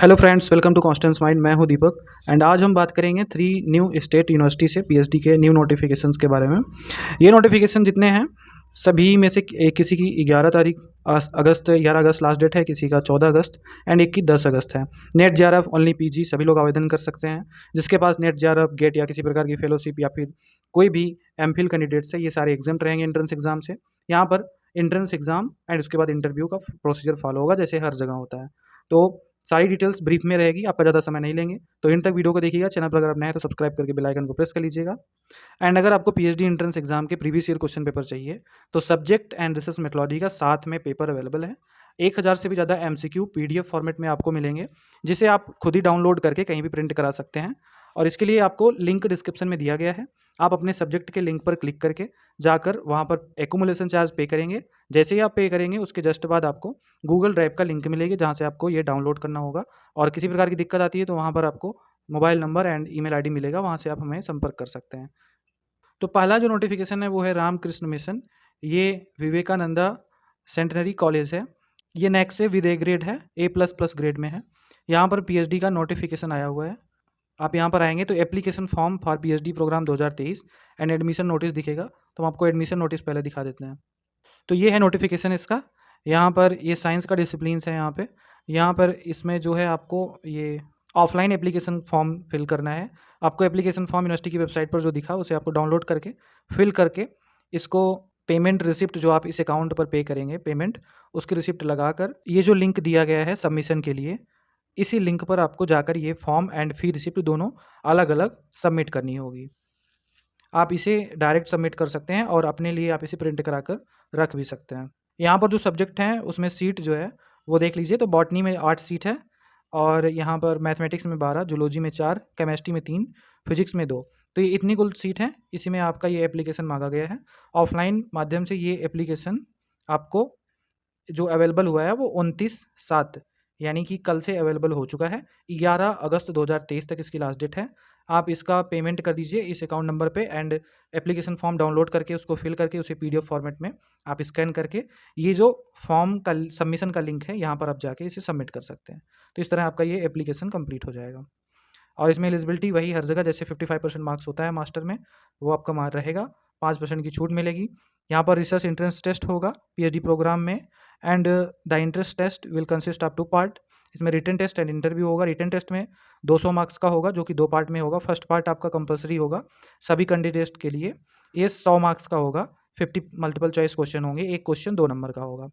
Hello friends, welcome to Constance Mind. मैं हूं Deepak and आज हम बात करेंगे 3 न्यू स्टेट यूनिवर्सिटी से पीएचडी के न्यू नोटिफिकेशंस के बारे में। ये नोटिफिकेशन जितने हैं सभी में से किसी की 11 अगस्त लास्ट डेट है, किसी का 14 अगस्त एंड एक की 10 अगस्त है। नेट जेआरएफ ओनली पीजी सभी लोग आवेदन कर सकते हैं। जिसके पास नेट जेआरएफ गेट या किसी प्रकार की फेलोशिप या फिर कोई भी एमफिल कैंडिडेट से, ये सारे एग्जाम्ट रहेंगे एंट्रेंस एग्जाम से। यहाँ पर एंट्रेंस एग्जाम एंड उसके बाद इंटरव्यू का प्रोसीजर फॉलो होगा जैसे हर जगह होता है। तो सारी डिटेल्स ब्रीफ में रहेगी, आपका ज़्यादा समय नहीं लेंगे। तो इन तक वीडियो को देखिएगा। चैनल पर अगर आप नए हैं तो सब्सक्राइब करके बेल आइकन को प्रेस कर लीजिएगा। एंड अगर आपको पीएचडी एंट्रेंस एग्जाम के प्रीवियस ईयर क्वेश्चन पेपर चाहिए तो सब्जेक्ट एंड रिसर्च मेथोडोलॉजी का साथ में पेपर अवेलेबल है। 1000 से भी ज़्यादा एमसीक्यू पीडीएफ फॉर्मेट में आपको मिलेंगे, जिसे आप खुद ही डाउनलोड करके कहीं भी प्रिंट करा सकते हैं। और इसके लिए आपको लिंक डिस्क्रिप्शन में दिया गया है। आप अपने सब्जेक्ट के लिंक पर क्लिक करके जाकर वहाँ पर एकोमोलेशन चार्ज पे करेंगे। जैसे ही आप पे करेंगे उसके जस्ट बाद आपको गूगल ड्राइव का लिंक मिलेगी, जहाँ से आपको ये डाउनलोड करना होगा। और किसी प्रकार की दिक्कत आती है तो वहाँ पर आपको mobile number and email ID मिलेगा, वहाँ से आप हमें संपर्क कर सकते हैं। तो पहला जो नोटिफिकेशन है वो है रामकृष्ण मिशन। ये विवेकानंदा सेंटनरी कॉलेज है। ये नेक्स्ट से विद ए ग्रेड है, A++ ग्रेड में है। यहाँ पर पीएचडी का नोटिफिकेशन आया हुआ है। आप यहाँ पर आएंगे तो application form for PhD programme 2023 and admission notice दिखेगा। तो हम आपको एडमिशन नोटिस पहले दिखा देते हैं। तो ये है नोटिफिकेशन इसका। यहाँ पर ये साइंस का डिसिप्लिन्स है। यहाँ पर इसमें जो है आपको ये ऑफलाइन एप्लीकेशन फॉर्म फिल करना है। आपको एप्लीकेशन फॉर्म यूनिवर्सिटी की वेबसाइट पर जो दिखा उसे आपको डाउनलोड करके फिल करके इसको पेमेंट रिसिप्ट जो आप इस अकाउंट पर पे करेंगे पेमेंट, उसकी रिसिप्ट लगाकर ये जो लिंक दिया गया है सबमिशन के लिए, इसी लिंक पर आपको जाकर ये फॉर्म एंड फी रिसिप्ट दोनों अलग अलग सबमिट करनी होगी। आप इसे डायरेक्ट सबमिट कर सकते हैं और अपने लिए आप इसे प्रिंट कराकर रख भी सकते हैं। यहाँ पर जो सब्जेक्ट हैं उसमें सीट जो है वो देख लीजिए। तो बॉटनी में 8 सीट है और यहाँ पर मैथमेटिक्स में 12, जूलॉजी में 4, केमिस्ट्री में 3, फिजिक्स में 2। तो ये इतनी कुल सीट है। इसी में आपका ये एप्लीकेशन मांगा गया है। ऑफलाइन माध्यम से ये एप्लीकेशन आपको जो अवेलेबल हुआ है वो 29/7 यानी कि कल से अवेलेबल हो चुका है। 11 अगस्त 2023 तक इसकी लास्ट डेट है। आप इसका पेमेंट कर दीजिए इस अकाउंट नंबर पे एंड एप्लीकेशन फॉर्म डाउनलोड करके उसको फिल करके उसे पीडीएफ फॉर्मेट में आप स्कैन करके ये जो फॉर्म का सबमिशन का लिंक है यहाँ पर आप जाके इसे सबमिट कर सकते हैं। तो इस तरह आपका ये एप्लीकेशन कंप्लीट हो जाएगा। और इसमें एलिजिबिलिटी वही हर जगह जैसे 55% मार्क्स होता है मास्टर में, वो आपका मार्क रहेगा। 5% की छूट मिलेगी। यहाँ पर रिसर्च एंट्रेंस टेस्ट होगा पीएचडी प्रोग्राम में and the entrance test will consist of 2 part. इसमें रिटन टेस्ट एंड इंटरव्यू होगा। रिटन टेस्ट में 200 मार्क्स का होगा जो कि 2 पार्ट में होगा। फर्स्ट पार्ट आपका कंपलसरी होगा सभी कैंडिडेट्स के लिए। ये 100 मार्क्स का होगा। 50 मल्टीपल चॉइस क्वेश्चन होंगे, एक क्वेश्चन 2 नंबर का होगा।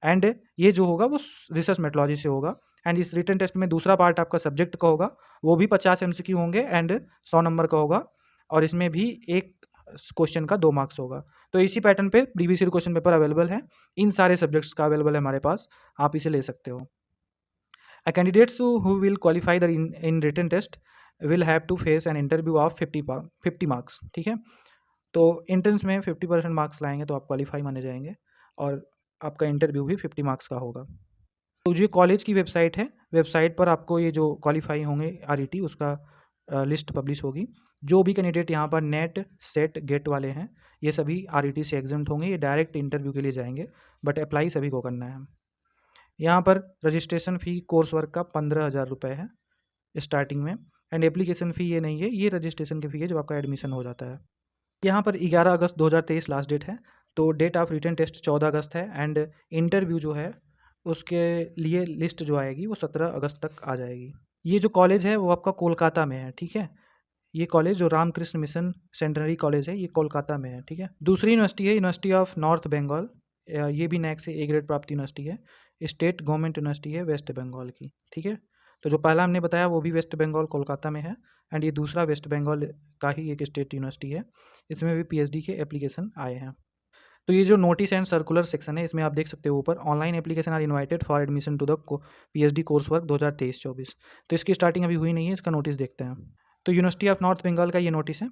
एंड ये जो होगा वो रिसर्च मेथोडोलॉजी से होगा। एंड इस रिटन टेस्ट में दूसरा पार्ट आपका सब्जेक्ट का होगा, वो भी 50 एमसीक्यू होंगे एंड 100 नंबर का होगा। और इसमें भी एक क्वेश्चन का 2 मार्क्स होगा। तो इसी पैटर्न पे previous year question paper available है। इन सारे सब्जेक्ट्स का अवेलेबल है हमारे पास, आप इसे ले सकते हो। Candidates who will qualify the in written test will have to face an interview of 50 marks. ठीक है, तो एंट्रेंस में 50% मार्क्स लाएंगे तो आप क्वालिफाई माने जाएंगे और आपका इंटरव्यू भी 50 मार्क्स का होगा। तो जो कॉलेज की वेबसाइट है, वेबसाइट पर आपको ये जो क्वालिफाई होंगे आरईटी उसका लिस्ट पब्लिश होगी। जो भी कैंडिडेट यहाँ पर नेट सेट गेट वाले हैं ये सभी आरईटी से एग्जाम्ट होंगे। ये डायरेक्ट इंटरव्यू के लिए जाएंगे बट अप्लाई सभी को करना है। यहाँ पर रजिस्ट्रेशन फ़ी कोर्स वर्क का 15,000 रुपये है स्टार्टिंग में एंड एप्लीकेशन फ़ी ये नहीं है, ये रजिस्ट्रेशन की फ़ी है जब आपका एडमिशन हो जाता है। यहाँ पर 11 अगस्त 2023 लास्ट डेट है। तो डेट ऑफ रिटन टेस्ट 14 अगस्त है एंड इंटरव्यू जो है उसके लिए लिस्ट जो आएगी वो 17 अगस्त तक आ जाएगी। ये जो कॉलेज है वो आपका कोलकाता में है। ठीक है, ये कॉलेज जो रामकृष्ण मिशन सेंटनरी कॉलेज है ये कोलकाता में है। ठीक है, दूसरी यूनिवर्सिटी है यूनिवर्सिटी ऑफ नॉर्थ बंगाल। ये भी नैक से A ग्रेड प्राप्त यूनिवर्सिटी है। स्टेट गवर्नमेंट यूनिवर्सिटी है वेस्ट बंगाल की। ठीक है, तो जो पहला हमने बताया वो भी वेस्ट बंगाल कोलकाता में है एंड ये दूसरा वेस्ट बंगाल का ही एक स्टेट यूनिवर्सिटी है। इसमें भी पीएचडी के एप्लीकेशन आए हैं। तो ये जो नोटिस एंड सर्कुलर सेक्शन है इसमें आप देख सकते हो ऊपर online application are invited for admission to the PhD course work 2023-24। तो इसकी स्टार्टिंग अभी हुई नहीं है, इसका नोटिस देखते हैं। तो यूनिवर्सिटी ऑफ नॉर्थ बंगाल का ये नोटिस है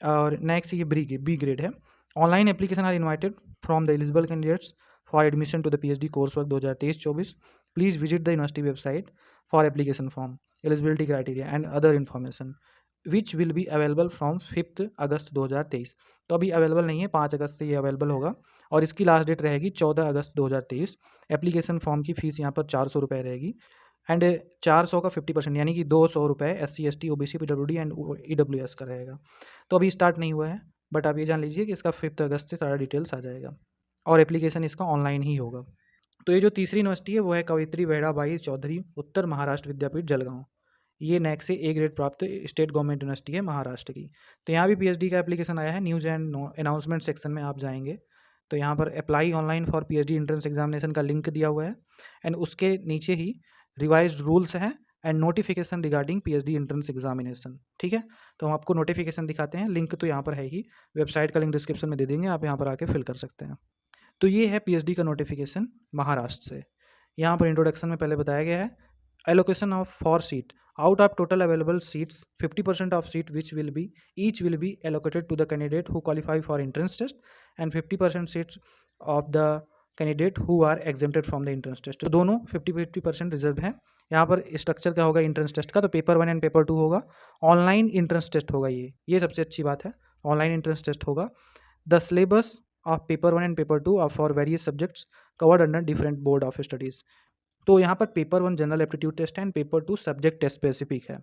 और नेक्स्ट ये बी ग्रेड है। Online application are invited from the eligible candidates for admission to the PhD course work 2023-24। Please visit the university website for application form, eligibility criteria and other information which will be available from 5 August 2023। तो अभी available नहीं है, 5 अगस्त से ये available होगा और इसकी last date रहेगी 14 अगस्त 2023। एप्लीकेशन फॉर्म की फ़ीस यहाँ पर 400 रुपये रहेगी एंड 400 का 50% यानी कि 200 रुपये SC ST OBC PWD and EWS का रहेगा। तो अभी स्टार्ट नहीं हुआ है, बट आप ये जान लीजिए कि इसका 5 अगस्त से सारा डिटेल्स आ जाएगा और एप्लीकेशन इसका ऑनलाइन ही होगा। तो ये जो तीसरी यूनिवर्सिटी है वो है कवित्री बेहड़ा बाई चौधरी उत्तर महाराष्ट्र विद्यापीठ जलगांव। ये नैक से A ग्रेड प्राप्त स्टेट गवर्नमेंट यूनिवर्सिटी है महाराष्ट्र की। तो यहाँ भी PhD का एप्लीकेशन आया है। न्यूज़ एंड अनाउंसमेंट सेक्शन में आप जाएंगे तो यहाँ पर apply online for PhD entrance examination का लिंक दिया हुआ है एंड उसके नीचे ही रिवाइज्ड रूल्स हैं and notification regarding PhD entrance examination. ठीक है, तो हम आपको नोटिफिकेशन दिखाते हैं। लिंक तो यहाँ पर है ही, वेबसाइट का लिंक डिस्क्रिप्शन में दे देंगे, आप यहाँ पर आके फिल कर सकते हैं। तो ये है PhD का नोटिफिकेशन महाराष्ट्र से। यहाँ पर इंट्रोडक्शन में पहले बताया गया है allocation of for seat out of total available seats 50% of seat which will be each will be allocated to the candidate who qualify for entrance test and 50% seats of the candidate who are exempted from the entrance test। तो दोनों 50-50% reserve है। यहाँ पर structure क्या होगा entrance test का, तो paper 1 and paper 2 होगा, ऑनलाइन इंट्रेंस टेस्ट होगा। ये सबसे अच्छी बात है, ऑनलाइन इंट्रेंस टेस्ट होगा। The syllabus of paper 1 and paper 2 are for various subjects covered under different board of studies. तो यहाँ पर पेपर 1 जनरल एप्टीट्यूड टेस्ट है and paper 2 subject test specific है।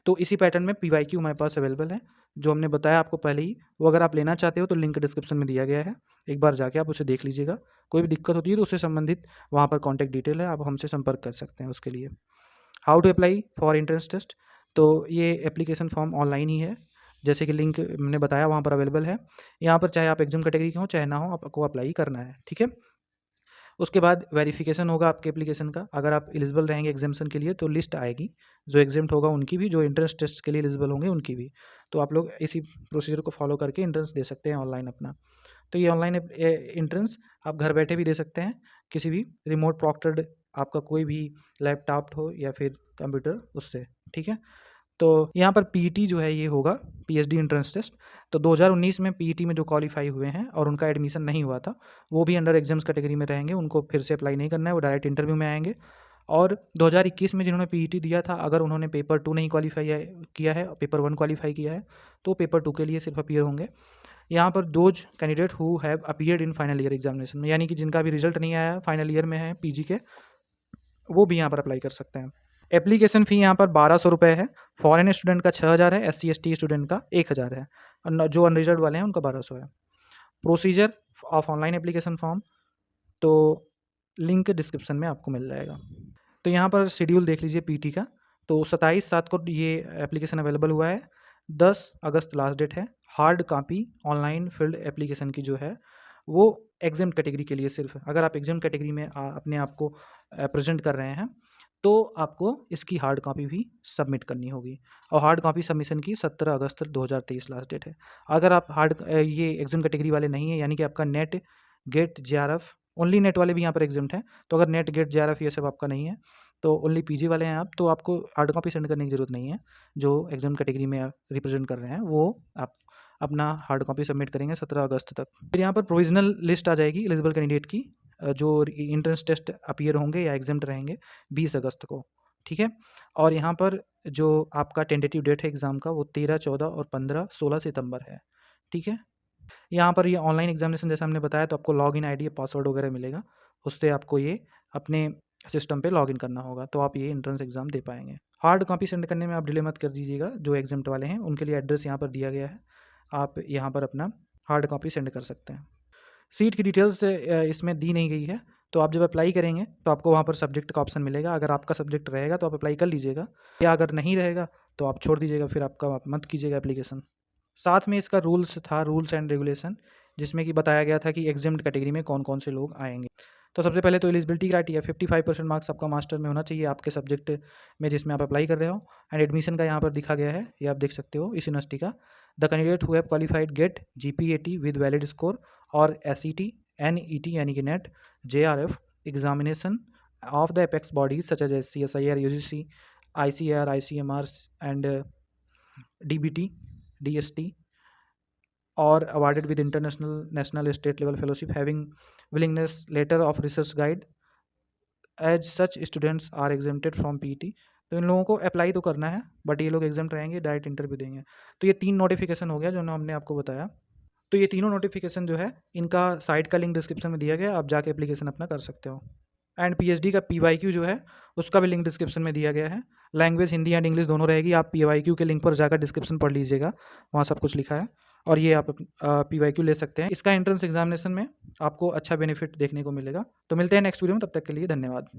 तो इसी पैटर्न में PYQ हमारे पास अवेलेबल है, जो हमने बताया आपको पहले ही। वो अगर आप लेना चाहते हो तो लिंक डिस्क्रिप्शन में दिया गया है, एक बार जाके आप उसे देख लीजिएगा। कोई भी दिक्कत होती है तो उससे संबंधित वहाँ पर कॉन्टैक्ट डिटेल है, आप हमसे संपर्क कर सकते हैं उसके लिए। How to apply for entrance test, तो ये एप्लीकेशन फॉर्म ऑनलाइन ही है, जैसे कि लिंक मैंने बताया वहाँ पर अवेलेबल है। यहाँ पर चाहे आप एग्जाम कैटेगरी के हो चाहे ना हो, आपको अप्लाई करना है। ठीक है, उसके बाद वेरिफिकेशन होगा आपके एप्लीकेशन का। अगर आप एलिजिबल रहेंगे एग्जामेशन के लिए तो लिस्ट आएगी, जो एग्जाम्ड होगा उनकी भी, जो एंट्रेंस टेस्ट के लिए एलिजिबल होंगे उनकी भी। तो आप लोग इसी प्रोसीजर को फॉलो करके एंट्रेंस दे सकते हैं ऑनलाइन अपना। तो ये ऑनलाइन एंट्रेंस आप घर बैठे भी दे सकते हैं, किसी भी रिमोट प्रॉक्टर्ड आपका कोई भी लैपटॉप हो या फिर कंप्यूटर उससे। ठीक है, तो यहाँ पर PET जो है ये होगा PhD एंट्रेंस टेस्ट। तो 2019 में PET में जो क्वालिफाई हुए हैं और उनका एडमिशन नहीं हुआ था, वो भी अंडर एग्जाम्स कैटेगरी में रहेंगे, उनको फिर से अप्लाई नहीं करना है, वो डायरेक्ट इंटरव्यू में आएंगे। और 2021 में जिन्होंने PET दिया था, अगर उन्होंने पेपर 2 नहीं क्वालिफाई किया है, पेपर 1 क्वालिफाई किया है, तो पेपर 2 के लिए सिर्फ अपीयर होंगे। यहाँ पर those candidate who have appeared in final year examination में, यानी कि जिनका भी रिजल्ट नहीं आया, फाइनल ईयर में है PG के, वो भी यहाँ पर अप्लाई कर सकते हैं। एप्लीकेशन फ़ी यहाँ पर 1200 रुपये है। फॉरेन स्टूडेंट का 6000 है, SC ST स्टूडेंट का 1000 है, और जो अनरिजर्व वाले हैं उनका 1200 है। Procedure of online application form, तो लिंक डिस्क्रिप्शन में आपको मिल जाएगा। तो यहाँ पर शेड्यूल देख लीजिए PT का, तो 27/7 को ये एप्लीकेशन अवेलेबल हुआ है, 10 अगस्त लास्ट डेट है। Hard copy online field application की जो है वो एग्जाम कैटेगरी के लिए सिर्फ, अगर आप एग्जाम कैटेगरी में अपने आप को प्रेजेंट कर रहे हैं तो आपको इसकी हार्ड कॉपी भी सबमिट करनी होगी, और हार्ड कॉपी सबमिशन की 17 अगस्त 2023 लास्ट डेट है। अगर आप ये एग्जाम कैटेगरी वाले नहीं है, यानी कि आपका NET GATE JRF, only NET वाले भी यहाँ पर एग्जाम्ट हैं, तो अगर नेट गेट JRF ये सब आपका नहीं है, तो ओनली PG वाले हैं आप, तो आपको हार्ड कॉपी सेंड करने की ज़रूरत नहीं है। जो एग्जाम कैटेगरी में रिप्रेजेंट कर रहे हैं वो आप अपना हार्ड कॉपी सबमिट करेंगे 17 अगस्त तक। फिर यहाँ पर प्रोविजनल लिस्ट आ जाएगी एलिजिबल कैंडिडेट की, जो एंट्रेंस टेस्ट अपीयर होंगे या एग्जाम्ड रहेंगे 20 अगस्त को। ठीक है, और यहाँ पर जो आपका टेंटेटिव डेट है एग्ज़ाम का वो 13, 14 और 15, 16 सितंबर है। ठीक है, यहाँ पर ये ऑनलाइन एग्जामिनेशन जैसा हमने बताया, तो आपको लॉगिन ID पासवर्ड वगैरह मिलेगा, उससे आपको ये अपने सिस्टम पे लॉगिन करना होगा, तो आप ये एंट्रेंस एग्ज़ाम दे पाएंगे। हार्ड कॉपी सेंड करने में आप डिले मत कर दीजिएगा, जो एग्जाम्ट वाले हैं उनके लिए एड्रेस यहाँ पर दिया गया है, आप यहाँ पर अपना हार्ड कॉपी सेंड कर सकते हैं। सीट की डिटेल्स इसमें दी नहीं गई है, तो आप जब अप्लाई करेंगे तो आपको वहाँ पर सब्जेक्ट का ऑप्शन मिलेगा। अगर आपका सब्जेक्ट रहेगा तो आप अप्लाई कर लीजिएगा, या अगर नहीं रहेगा तो आप छोड़ दीजिएगा, फिर आप मत कीजिएगा एप्लीकेशन। साथ में इसका रूल्स एंड रेगुलेशन, जिसमें कि बताया गया था कि एग्जाम्ड कैटेगरी में कौन कौन से लोग आएंगे। तो सबसे पहले तो एलिजिबिलिटी क्राइटेरिया 55% मार्क्स आपका मास्टर में होना चाहिए आपके सब्जेक्ट में जिसमें आप अप्लाई कर रहे हो, एंड एडमिशन का यहाँ पर दिखा गया है, ये आप देख सकते हो इस यूनिवर्सिटी का। The candidate who have qualified GATE GPAT with valid score और SET NET यानी कि NET JRF examination of the apex bodies such as SC SIR UGC ICAR ICMR and DBT DST or awarded with international national state level fellowship having willingness letter of research guide as such students are exempted from PET। तो इन लोगों को apply तो करना है, but ये लोग exempt रहेंगे, direct interview देंगे। तो ये 3 नोटिफिकेशन हो गया जो हमने आपको बताया। तो ये तीनों नोटिफिकेशन जो है इनका साइट का लिंक डिस्क्रिप्शन में दिया गया, आप जाके एप्लीकेशन अपना कर सकते हो। एंड पीएचडी का पीवाईक्यू जो है उसका भी लिंक डिस्क्रिप्शन में दिया गया है। लैंग्वेज हिंदी एंड इंग्लिश दोनों रहेगी। आप पीवाईक्यू के लिंक पर जाकर डिस्क्रिप्शन पढ़ लीजिएगा, वहाँ सब कुछ लिखा है। और ये आप पीवाईक्यू ले सकते हैं। इसका एंट्रेंस एग्जामिनेशन में आपको अच्छा बेनिफिट देखने को मिलेगा। तो मिलते हैं नेक्स्ट वीडियो में, तब तक के लिए धन्यवाद।